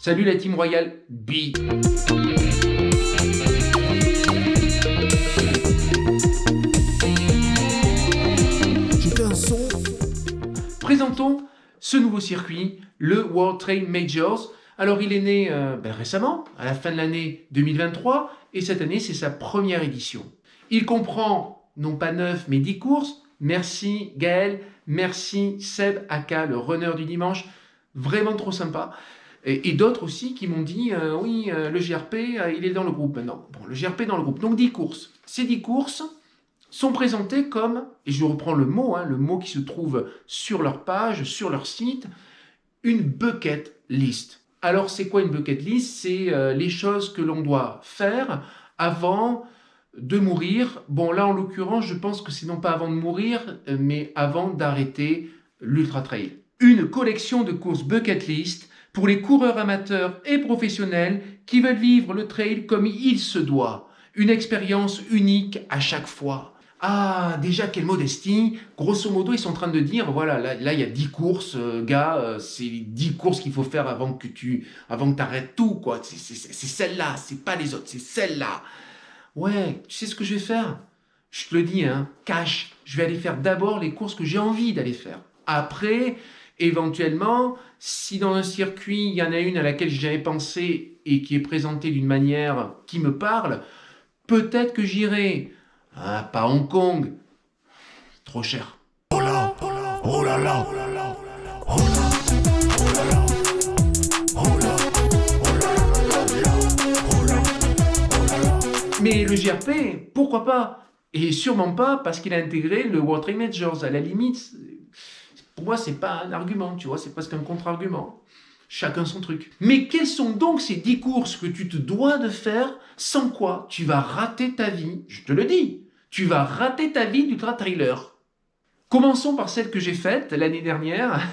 Salut la team royale B. Présentons ce nouveau circuit, le World Trail Majors. Alors il est né récemment, à la fin de l'année 2023, et cette année c'est sa première édition. Il comprend non pas 9 mais 10 courses. Merci Gaël, merci Seb aka le runner du dimanche, vraiment trop sympa. Et d'autres aussi qui m'ont dit oui, le GRP il est dans le groupe maintenant. Bon, le GRP dans le groupe, donc 10 courses. Ces 10 courses sont présentées comme, et je reprends le mot qui se trouve sur leur page, sur leur site, une bucket list. Alors c'est quoi une bucket list? C'est les choses que l'on doit faire avant de mourir. Bon là en l'occurrence je pense que c'est non pas avant de mourir, mais avant d'arrêter l'ultra trail. Une collection de courses bucket list pour les coureurs amateurs et professionnels qui veulent vivre le trail comme il se doit. Une expérience unique à chaque fois. Ah, déjà, quelle modestie. Grosso modo, ils sont en train de dire, voilà, là il y a 10 courses, gars, c'est 10 courses qu'il faut faire avant que tu arrêtes tout, quoi. C'est celle-là, c'est pas les autres, c'est celle-là. Ouais, tu sais ce que je vais faire? Je te le dis, hein, cash. Je vais aller faire d'abord les courses que j'ai envie d'aller faire. Après, éventuellement, si dans un circuit, il y en a une à laquelle j'avais pensé et qui est présentée d'une manière qui me parle, peut-être que j'irai. Ah, pas Hong Kong. Trop cher. Oh là, oh là là, oh là là, oh là, oh là là, oh là, oh là, oh là. Mais le GRP, pourquoi pas? Et sûrement pas parce qu'il a intégré le World Trail Majors. À la limite, pour moi, c'est pas un argument, tu vois, c'est presque un contre-argument. Chacun son truc. Mais quelles sont donc ces 10 courses que tu te dois de faire sans quoi tu vas rater ta vie? Je te le dis, tu vas rater ta vie d'ultra-trailer. Commençons par celle que j'ai faite l'année dernière,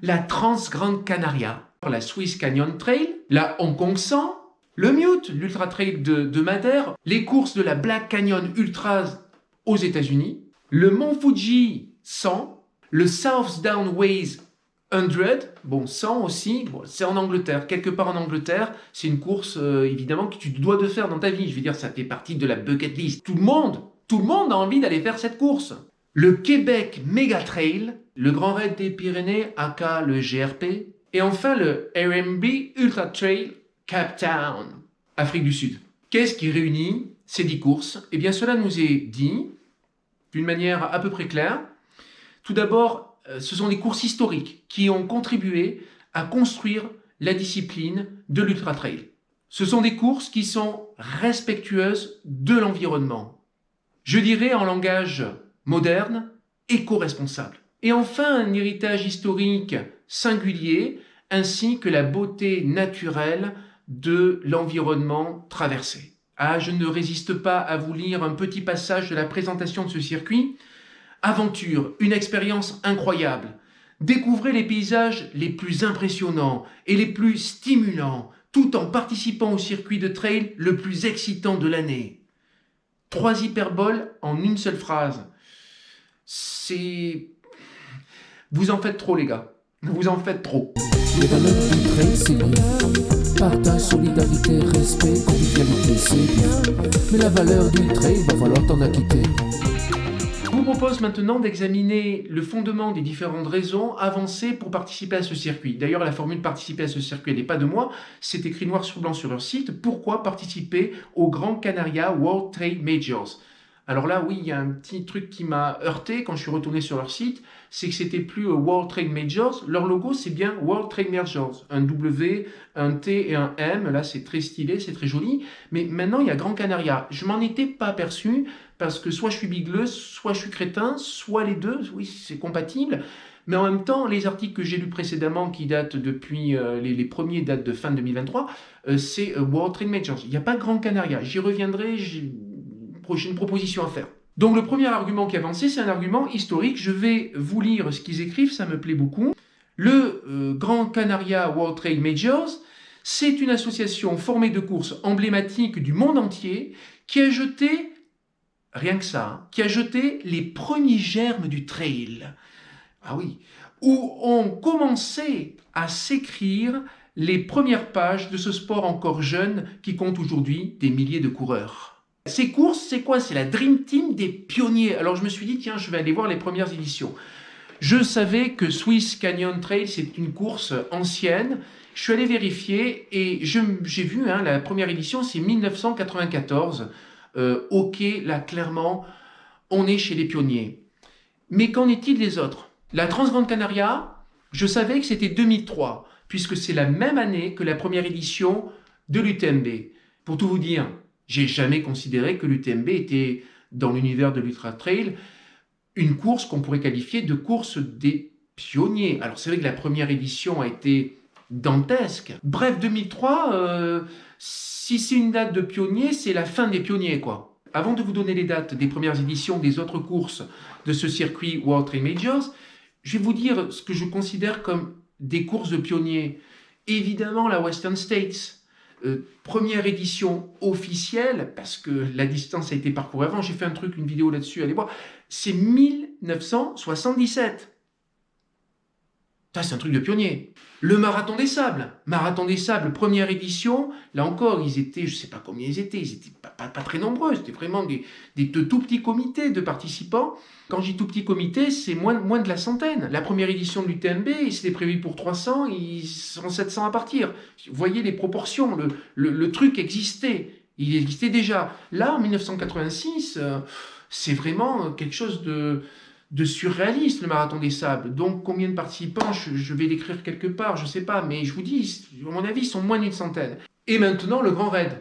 la Trans-Grande Canaria, la Swiss Canyon Trail, la Hong Kong 100, le Mute, l'Ultra Trail de Madère, les courses de la Black Canyon Ultras aux États-Unis, le Mont Fuji 100, le South Down Ways 100, bon 100 aussi, bon, c'est en Angleterre, quelque part en Angleterre, c'est une course évidemment que tu dois de faire dans ta vie, je veux dire ça fait partie de la bucket list, tout le monde a envie d'aller faire cette course. Le Québec Mega Trail, le Grand Raid des Pyrénées aka le GRP, et enfin le RMB Ultra Trail Cape Town, Afrique du Sud. Qu'est-ce qui réunit ces 10 courses? Eh bien cela nous est dit d'une manière à peu près claire. Tout d'abord, ce sont des courses historiques qui ont contribué à construire la discipline de l'Ultra Trail. Ce sont des courses qui sont respectueuses de l'environnement. Je dirais en langage moderne, éco-responsable. Et enfin, un héritage historique singulier, ainsi que la beauté naturelle de l'environnement traversé. Ah, je ne résiste pas à vous lire un petit passage de la présentation de ce circuit. Aventure, une expérience incroyable. Découvrez les paysages les plus impressionnants et les plus stimulants, tout en participant au circuit de trail le plus excitant de l'année. 3 hyperboles en une seule phrase. Vous en faites trop, les gars. Vous en faites trop. Les valeurs du trail, c'est bien. Partage, solidarité, respect, convivialité, c'est bien. Mais la valeur du trail, va falloir t'en acquitter. Je vous propose maintenant d'examiner le fondement des différentes raisons avancées pour participer à ce circuit. D'ailleurs, la formule participer à ce circuit, elle n'est pas de moi, c'est écrit noir sur blanc sur leur site. Pourquoi participer au Grand Canaria World Trail Majors? Alors là, oui, il y a un petit truc qui m'a heurté quand je suis retourné sur leur site, c'est que c'était plus World Trail Majors. Leur logo, c'est bien World Trail Majors. Un W, un T et un M. Là, c'est très stylé, c'est très joli. Mais maintenant, il y a Grand Canaria. Je m'en étais pas aperçu parce que soit je suis bigleux, soit je suis crétin, soit les deux. Oui, c'est compatible. Mais en même temps, les articles que j'ai lus précédemment, qui datent depuis, les premiers datent de fin 2023, c'est World Trail Majors. Il n'y a pas Grand Canaria. J'y reviendrai, j'ai une proposition à faire. Donc le premier argument qui est avancé, c'est un argument historique. Je vais vous lire ce qu'ils écrivent, ça me plaît beaucoup. Le Grand Canaria World Trail Majors, c'est une association formée de courses emblématiques du monde entier qui a jeté, rien que ça, hein, qui a jeté les premiers germes du trail. Ah oui, où ont commencé à s'écrire les premières pages de ce sport encore jeune qui compte aujourd'hui des milliers de coureurs. Ces courses, c'est quoi? C'est la Dream Team des pionniers. Alors je me suis dit, tiens, je vais aller voir les premières éditions. Je savais que Swiss Canyon Trail, c'est une course ancienne. Je suis allé vérifier et j'ai vu, la première édition, c'est 1994. Ok, là, clairement, on est chez les pionniers. Mais qu'en est-il des autres? La Transgrande Canaria, je savais que c'était 2003, puisque c'est la même année que la première édition de l'UTMB. Pour tout vous dire, j'ai jamais considéré que l'UTMB était, dans l'univers de l'Ultra Trail, une course qu'on pourrait qualifier de course des pionniers. Alors c'est vrai que la première édition a été dantesque. Bref, 2003, si c'est une date de pionnier, c'est la fin des pionniers, quoi. Avant de vous donner les dates des premières éditions des autres courses de ce circuit World Trail Majors, je vais vous dire ce que je considère comme des courses de pionniers. Évidemment, la Western States, première édition officielle, parce que la distance a été parcourue avant, j'ai fait une vidéo là-dessus, allez voir, c'est 1977. Ça, c'est un truc de pionnier. Le Marathon des Sables, première édition, là encore, ils étaient, je ne sais pas combien ils étaient pas très nombreux, c'était vraiment des tout petits comités de participants. Quand je dis tout petit comité, c'est moins de la centaine. La première édition de l'UTMB, c'était prévu pour 300, ils seront 700 à partir. Vous voyez les proportions, le truc existait, il existait déjà. Là, en 1986, c'est vraiment quelque chose de surréaliste, le Marathon des Sables. Donc, combien de participants, je vais l'écrire quelque part, je ne sais pas, mais je vous dis, à mon avis, ils sont moins d'une centaine. Et maintenant, le Grand Raid.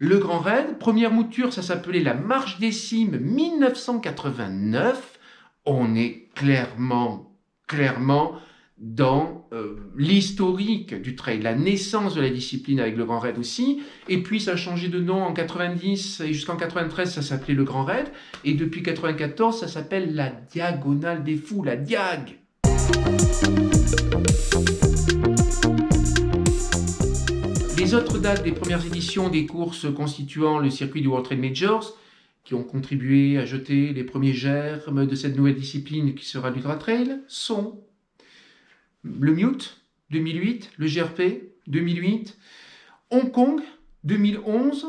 Le Grand Raid, première mouture, ça s'appelait la Marche des Cimes 1989. On est clairement dans l'historique du trail, la naissance de la discipline avec le Grand Raid aussi. Et puis, ça a changé de nom en 90 et jusqu'en 93, ça s'appelait le Grand Raid. Et depuis 94, ça s'appelle la Diagonale des Fous, la Diag. Les autres dates des premières éditions des courses constituant le circuit du World Trail Majors, qui ont contribué à jeter les premiers germes de cette nouvelle discipline qui sera l'Ultra Trail, sont le Mute 2008, le GRP 2008, Hong Kong 2011,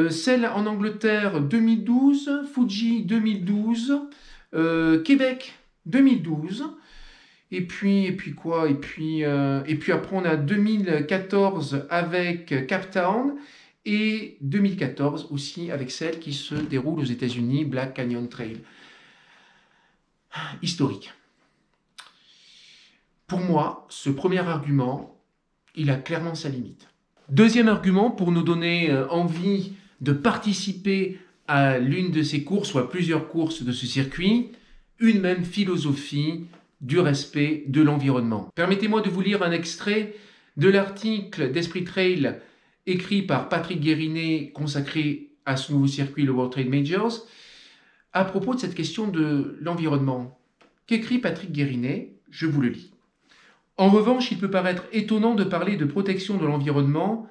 celle en Angleterre 2012, Fuji 2012, Québec 2012, et puis après on a 2014 avec Cape Town, et 2014 aussi avec celle qui se déroule aux États-Unis, Black Canyon Trail. Historique. Pour moi, ce premier argument, il a clairement sa limite. Deuxième argument, pour nous donner envie de participer à l'une de ces courses ou à plusieurs courses de ce circuit, une même philosophie du respect de l'environnement. Permettez-moi de vous lire un extrait de l'article d'Esprit Trail écrit par Patrick Guérinet, consacré à ce nouveau circuit, le World Trail Majors, à propos de cette question de l'environnement. Qu'écrit Patrick Guérinet? Je vous le lis. En revanche, il peut paraître étonnant de parler de protection de l'environnement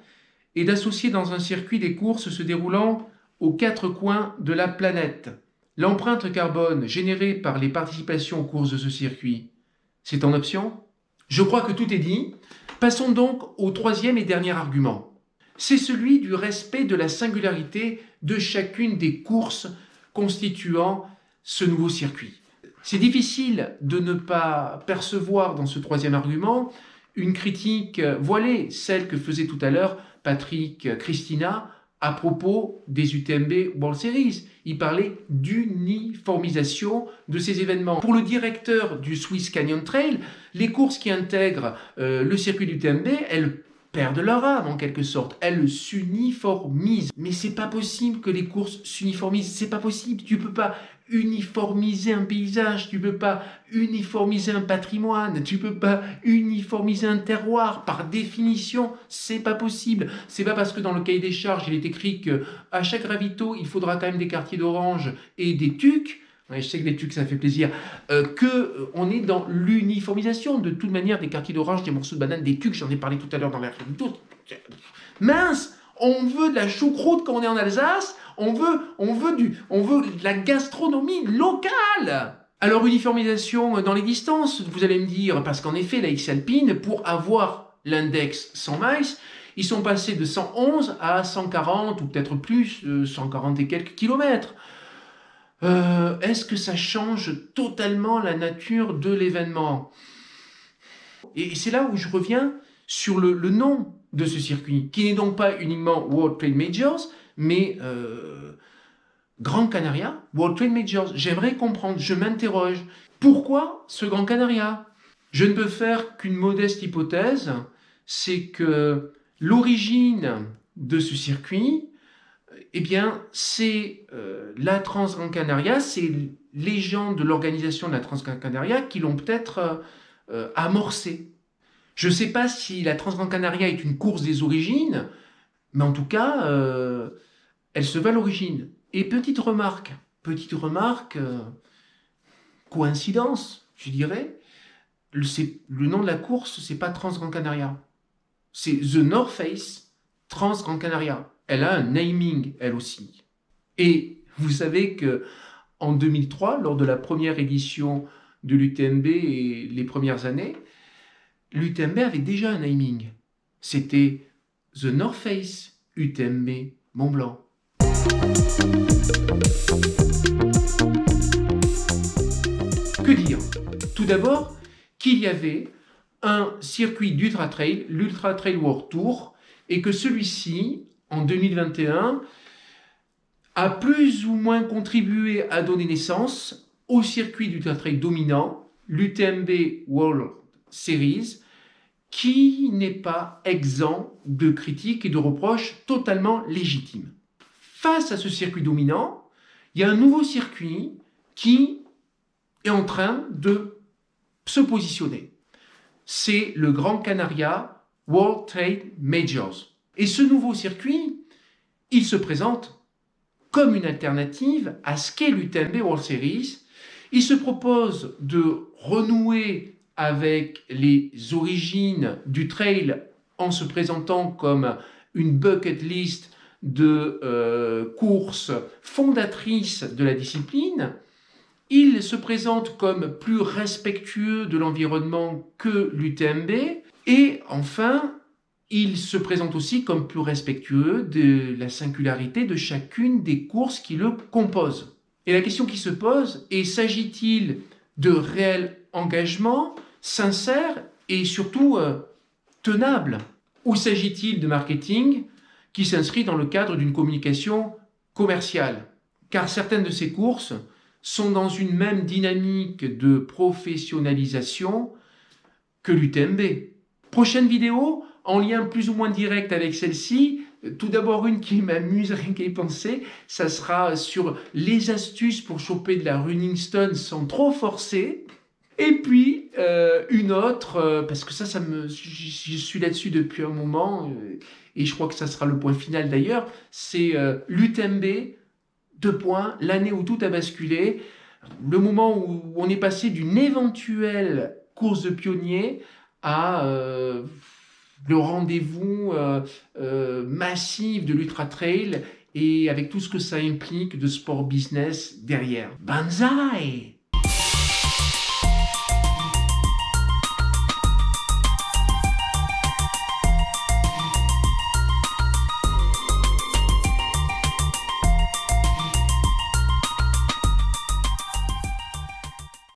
et d'associer dans un circuit des courses se déroulant aux quatre coins de la planète l'empreinte carbone générée par les participations aux courses de ce circuit. C'est en option? Je crois que tout est dit. Passons donc au troisième et dernier argument. C'est celui du respect de la singularité de chacune des courses constituant ce nouveau circuit. C'est difficile de ne pas percevoir dans ce troisième argument une critique voilée, celle que faisait tout à l'heure Patrick Christina à propos des UTMB World Series. Il parlait d'uniformisation de ces événements. Pour le directeur du Swiss Canyon Trail, les courses qui intègrent le circuit d'UTMB, elles perdent leur âme en quelque sorte, elles s'uniformisent. Mais c'est pas possible que les courses s'uniformisent, c'est pas possible, tu peux pas uniformiser un paysage, tu peux pas uniformiser un patrimoine, tu peux pas uniformiser un terroir, par définition, c'est pas possible. C'est pas parce que dans le cahier des charges il est écrit que à chaque ravito il faudra quand même des quartiers d'orange et des tucs. Ouais, je sais que les tucs ça fait plaisir, qu'on est dans l'uniformisation. De toute manière, des quartiers d'orange, des morceaux de banane, des tucs, j'en ai parlé tout à l'heure dans la ravito. Mince, on veut de la choucroute quand on est en Alsace, on veut de la gastronomie locale. Alors uniformisation dans les distances, vous allez me dire, parce qu'en effet la X-Alpine, pour avoir l'index 100 miles, ils sont passés de 111 à 140 ou peut-être plus, 140 et quelques kilomètres. Est-ce que ça change totalement la nature de l'événement? Et c'est là où je reviens sur le nom de ce circuit, qui n'est donc pas uniquement World Trade Majors, mais Gran Canaria World Trade Majors. J'aimerais comprendre, je m'interroge. Pourquoi ce Gran Canaria? Je ne peux faire qu'une modeste hypothèse, c'est que l'origine de ce circuit, eh bien, c'est la Trans-Gran Canaria, c'est les gens de l'organisation de la Trans-Gran Canaria qui l'ont peut-être amorcé. Je ne sais pas si la Trans-Gran Canaria est une course des origines, mais en tout cas, elle se veut à l'origine. Et petite remarque, coïncidence, je dirais, le nom de la course, c'est pas Trans-Gran Canaria, c'est The North Face Trans-Gran Canaria. Elle a un naming, elle aussi. Et vous savez que en 2003, lors de la première édition de l'UTMB et les premières années, l'UTMB avait déjà un naming. C'était The North Face UTMB Mont Blanc. Que dire? Tout d'abord, qu'il y avait un circuit d'Ultra Trail, l'Ultra Trail World Tour, et que celui-ci, en 2021, a plus ou moins contribué à donner naissance au circuit d'Ultra Trail dominant, l'UTMB World Series, qui n'est pas exempt de critiques et de reproches totalement légitimes. Face à ce circuit dominant, il y a un nouveau circuit qui est en train de se positionner. C'est le Gran Canaria World Trade Majors. Et ce nouveau circuit, il se présente comme une alternative à ce qu'est l'UTMB World Series. Il se propose de renouer avec les origines du trail en se présentant comme une bucket list de courses fondatrices de la discipline. Il se présente comme plus respectueux de l'environnement que l'UTMB. Et enfin, il se présente aussi comme plus respectueux de la singularité de chacune des courses qui le composent. Et la question qui se pose est, s'agit-il de réel engagement, sincère et surtout tenable? Ou s'agit-il de marketing qui s'inscrit dans le cadre d'une communication commerciale? Car certaines de ces courses sont dans une même dynamique de professionnalisation que l'UTMB. Prochaine vidéo, en lien plus ou moins direct avec celle-ci, tout d'abord une qui m'amuse, rien qu'à y penser, ça sera sur les astuces pour choper de la running stone sans trop forcer. Et puis une autre, parce que je suis là-dessus depuis un moment, et je crois que ça sera le point final d'ailleurs, c'est l'UTMB, l'année où tout a basculé, le moment où on est passé d'une éventuelle course de pionnier à le rendez-vous massif de l'Ultra Trail et avec tout ce que ça implique de sport business derrière. Banzai!